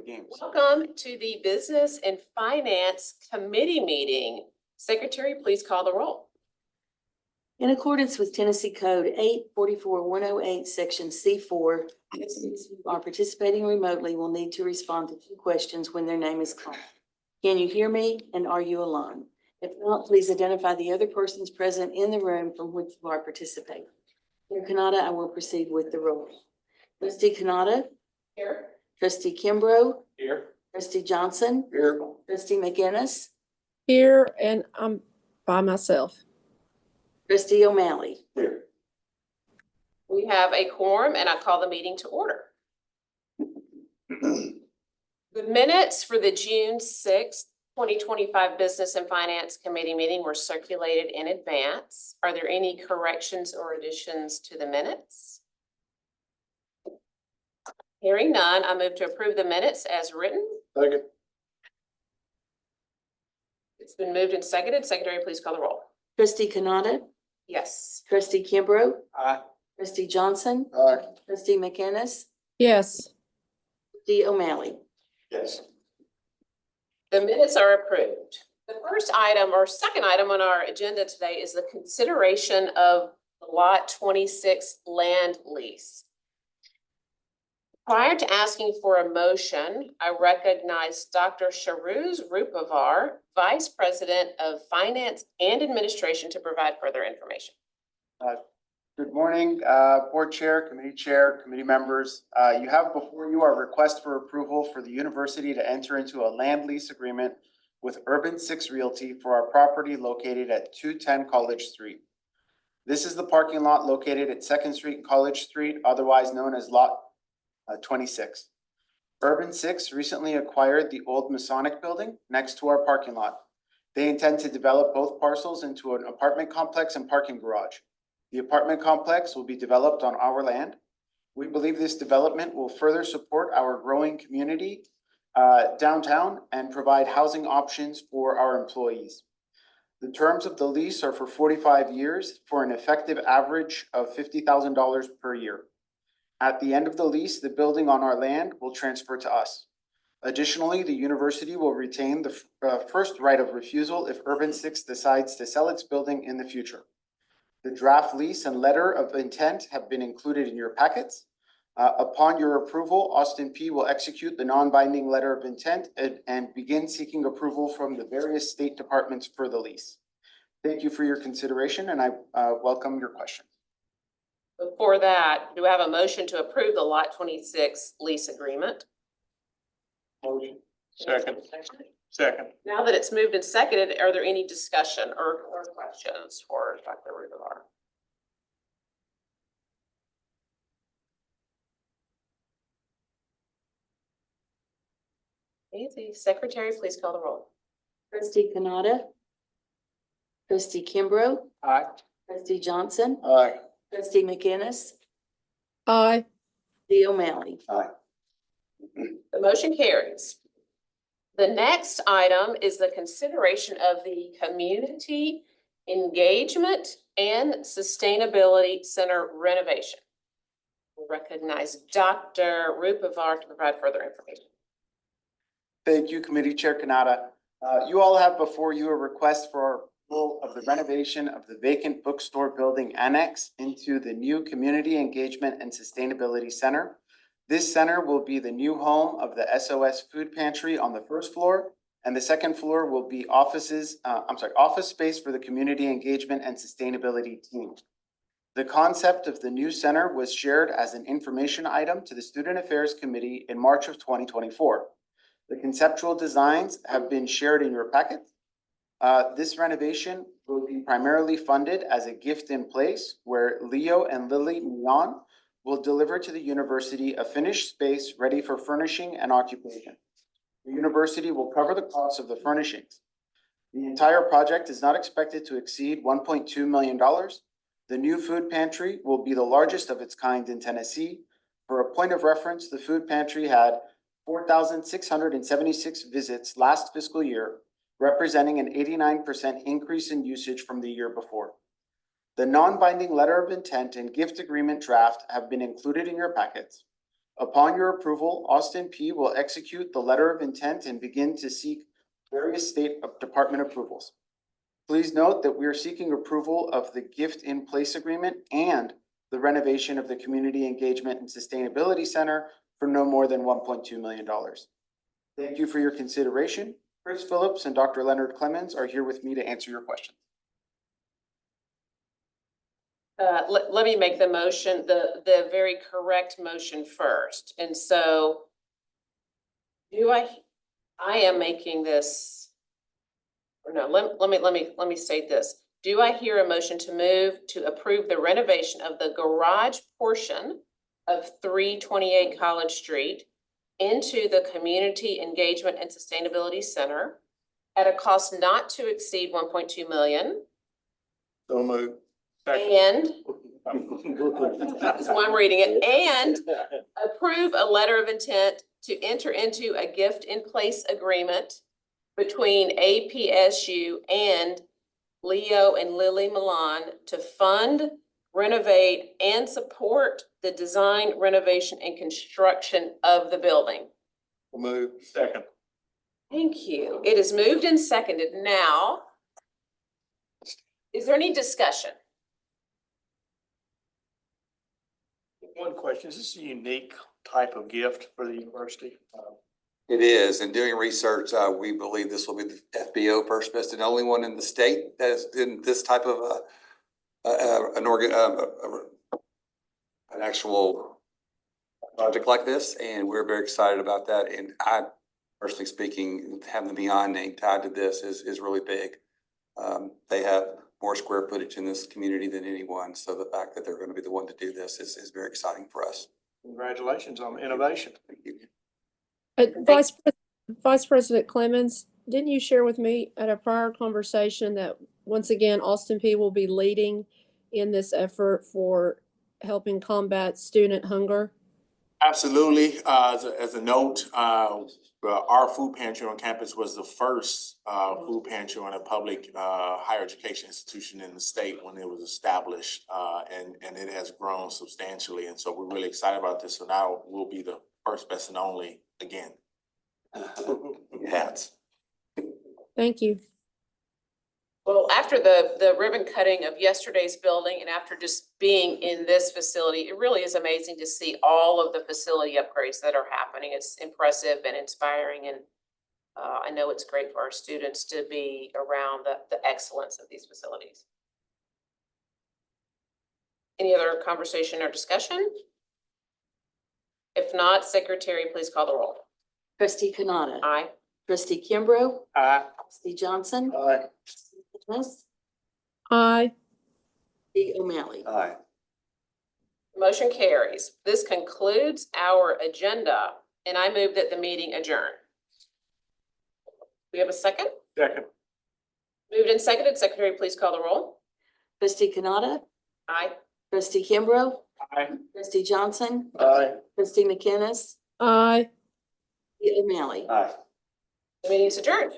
games. Welcome to the Business and Finance Committee meeting. Secretary, please call the roll. In accordance with Tennessee Code 844-108, Section C4, citizens who are participating remotely will need to respond to 2 questions when their name is called. Can you hear me, and are you alone? If not, please identify the other persons present in the room from which you are participating. Mayor Kanata, I will proceed with the roll. Trustee Kanata. Here. Trustee Kimbrough. Here. Trustee Johnson. Here. Trustee McGinnis. Here, and I'm by myself. Trustee O'Malley. Here. We have a quorum and I call the meeting to order. The minutes for the June 6th, 2025 Business and Finance Committee meeting were circulated in advance. Are there any corrections or additions to the minutes? Hearing none, I move to approve the minutes as written. Second. It's been moved and seconded. Secretary, please call the roll. Trustee Kanata. Yes. Trustee Kimbrough. Aye. Trustee Johnson. Aye. Trustee McGinnis. Yes. Trustee O'Malley. Yes. The minutes are approved. The first item or second item on our agenda today is the consideration of the Lot 26 land lease. Prior to asking for a motion, I recognize Dr. Sharuz Rupavar, Vice President of Finance and Administration, to provide further information. Good morning, Board Chair, Committee members. You have before you our request for approval for the university to enter into a land lease agreement with Urban 6 Realty for our property located at 210 College Street. This is the parking lot located at 2nd Street and College Street, otherwise known as Lot 26. Urban 6 recently acquired the old Masonic building next to our parking lot. They intend to develop both parcels into an apartment complex and parking garage. The apartment complex will be developed on our land. We believe this development will further support our growing community downtown and provide housing options for our employees. The terms of the lease are for 45 years for an effective average of $50,000 per year. At the end of the lease, the building on our land will transfer to us. Additionally, the university will retain the first right of refusal if Urban 6 decides to sell its building in the future. The draft lease and letter of intent have been included in your packets. Upon your approval, Austin Peay will execute the non-binding letter of intent and begin seeking approval from the various state departments for the lease. Thank you for your consideration, and I welcome your questions. Before that, do I have a motion to approve the Lot 26 lease agreement? Motion. Second. Now that it's moved and seconded, are there any discussion or questions for Dr. Rupavar? Easy. Secretary, please call the roll. Trustee Kanata. Trustee Kimbrough. Aye. Trustee Johnson. Aye. Trustee McGinnis. Aye. Trustee O'Malley. Aye. The motion carries. The next item is the consideration of the Community Engagement and Sustainability Center renovation. We recognize Dr. Rupavar to provide further information. Thank you, Committee Chair Kanata. You all have before you a request for approval of the renovation of the vacant bookstore building annex into the new Community Engagement and Sustainability Center. This center will be the new home of the SOS Food Pantry on the 1st floor, and the 2nd floor will be office space for the Community Engagement and Sustainability team. The concept of the new center was shared as an information item to the Student Affairs Committee in March of 2024. The conceptual designs have been shared in your packet. This renovation will be primarily funded as a gift in place where Leo and Lily Mion will deliver to the university a finished space ready for furnishing and occupation. The university will cover the costs of the furnishings. The entire project is not expected to exceed $1.2 million. The new food pantry will be the largest of its kind in Tennessee. For a point of reference, the food pantry had 4,676 visits last fiscal year, representing an 89% increase in usage from the year before. The non-binding letter of intent and gift agreement draft have been included in your packets. Upon your approval, Austin P will execute the letter of intent and begin to seek various state department approvals. Please note that we are seeking approval of the gift in place agreement and the renovation of the Community Engagement and Sustainability Center for no more than $1.2 million. Thank you for your consideration. Chris Phillips and Dr. Leonard Clemens are here with me to answer your questions. Let me make the motion, the very correct motion first. And so I am making this, or no, let me state this. Do I hear a motion to move to approve the renovation of the garage portion of 328 College Street into the Community Engagement and Sustainability Center at a cost not to exceed 1.2 million? So moved. Second. And that's why I'm reading it, and approve a letter of intent to enter into a gift in place agreement between APSU and Leo and Lily Milan to fund, renovate, and support the design, renovation, and construction of the building. Move. Second. Thank you. It is moved and seconded. Now, is there any discussion? One question, is this a unique type of gift for the university? It is. In doing research, we believe this will be the FBO first best and only one in the state that is in this type of an actual project like this, and we're very excited about that. And I, personally speaking, having the Beyond name tied to this is really big. They have more square footage in this community than anyone, so the fact that they're going to be the one to do this is very exciting for us. Congratulations on the innovation. Thank you. Vice President Clemens, didn't you share with me at a prior conversation that once again, Austin P will be leading in this effort for helping combat student hunger? Absolutely. As a note, our food pantry on campus was the first food pantry on a public higher education institution in the state when it was established, and it has grown substantially. And so we're really excited about this. So now we'll be the first, best, and only again. Hats. Thank you. Well, after the ribbon cutting of yesterday's building and after just being in this facility, it really is amazing to see all of the facility upgrades that are happening. It's impressive and inspiring, and I know it's great for our students to be around the excellence of these facilities. Any other conversation or discussion? If not, Secretary, please call the roll. Trustee Canada. Aye. Trustee Kimbrough. Aye. Trustee Johnson. Aye. Trustee Aye. O'Malley. Aye. Motion carries. This concludes our agenda, and I move that the meeting adjourn. We have a second? Second. Moved and seconded. Secretary, please call the roll. Trustee Canada. Aye. Trustee Kimbrough. Aye. Trustee Johnson. Aye. Trustee McInnes. Aye. Trustee O'Malley. Aye. The meeting is adjourned.